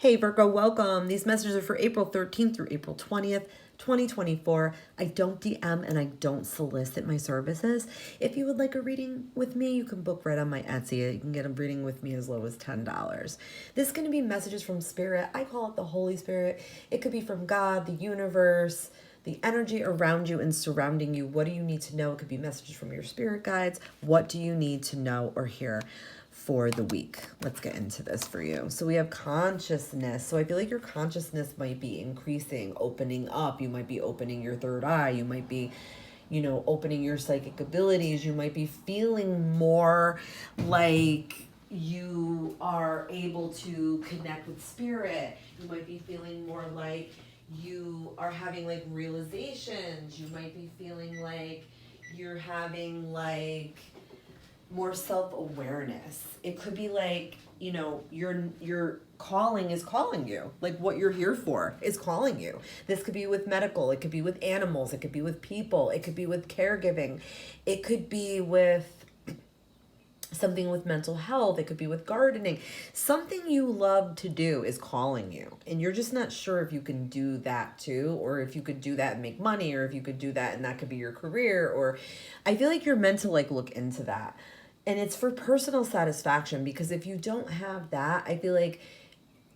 Hey Virgo, welcome. These messages are for April 13th through April 20th, 2024. I don't DM and I don't solicit my services. If you would like a reading with me, you can book right on my Etsy. You can get a reading with me as low as $10. This is going to be messages from Spirit. I call it the Holy Spirit. It could be from God, the universe, the energy around you and surrounding you. What do you need to know? It could be messages from your spirit guides. What do you need to know or hear for the week? Let's get into this for you. So we have consciousness. So I feel like your consciousness might be increasing, opening up. You might be opening your third eye. You might be, opening your psychic abilities. You might be feeling more like you are able to connect with spirit. You might be feeling more like you are having like realizations. You might be feeling like you're having like more self-awareness. It could be like, your calling is calling you. Like what you're here for is calling you. This could be with medical, it could be with animals, it could be with people, it could be with caregiving, it could be with something with mental health, it could be with gardening. Something you love to do is calling you, and you're just not sure if you can do that too, or if you could do that and make money, or if you could do that and that could be your career. Or I feel like you're meant to like look into that, and it's for personal satisfaction. Because if you don't have that, I feel like,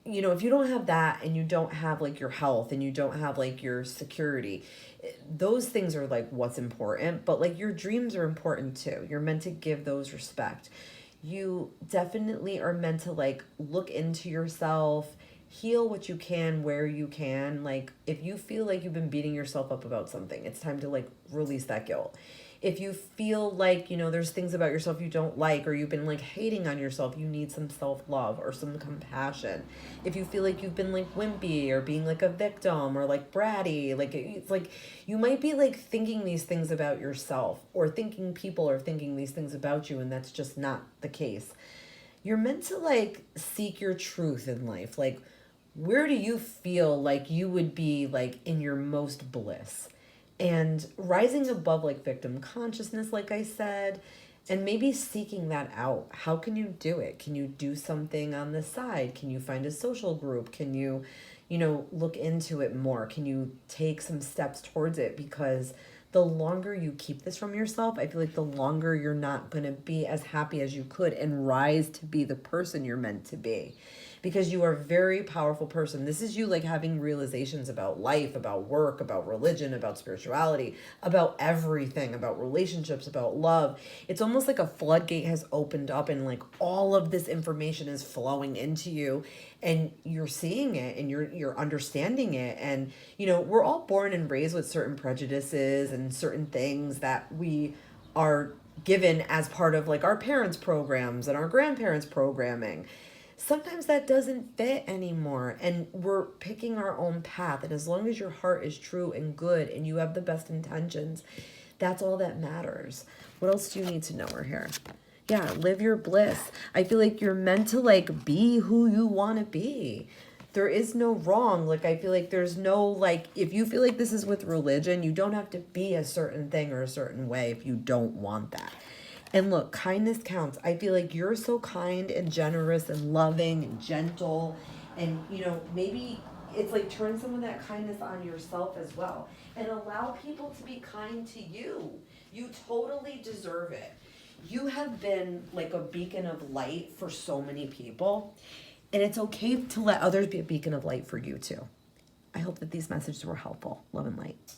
if you don't have that and you don't have like your health and you don't have like your security, those things are like what's important. But like your dreams are important too. You're meant to give those respect. You definitely are meant to like look into yourself, heal what you can where you can. Like if you feel like you've been beating yourself up about something, it's time to like release that guilt. If you feel like, there's things about yourself you don't like, or you've been like hating on yourself, you need some self-love or some compassion. If you feel like you've been like wimpy or being like a victim or like bratty, like it's like you might be like thinking these things about yourself, or thinking people are thinking these things about you, and that's just not the case. You're meant to like seek your truth in life. Like, where do you feel like you would be like in your most bliss? And rising above like victim consciousness, like I said, and maybe seeking that out. How can you do it? Can you do something on the side? Can you find a social group? Can you, look into it more? Can you take some steps towards it? Because the longer you keep this from yourself, I feel like the longer you're not going to be as happy as you could and rise to be the person you're meant to be. Because you are a very powerful person. This is you like having realizations about life, about work, about religion, about spirituality, about everything, about relationships, about love. It's almost like a floodgate has opened up, and like all of this information is flowing into you, and you're seeing it and you're understanding it. And we're all born and raised with certain prejudices and certain things that we are given as part of like our parents' programs and our grandparents' programming. Sometimes that doesn't fit anymore, and we're picking our own path. And as long as your heart is true and good and you have the best intentions, that's all that matters. What else do you need to know or hear? Yeah, live your bliss. I feel like you're meant to like be who you want to be. There is no wrong. Like I feel like there's no like, if you feel like this is with religion, you don't have to be a certain thing or a certain way if you don't want that. And look, kindness counts. I feel like you're so kind and generous and loving and gentle. And, maybe it's like turn some of that kindness on yourself as well. And allow people to be kind to you. You totally deserve it. You have been like a beacon of light for so many people. And it's okay to let others be a beacon of light for you too. I hope that these messages were helpful. Love and light.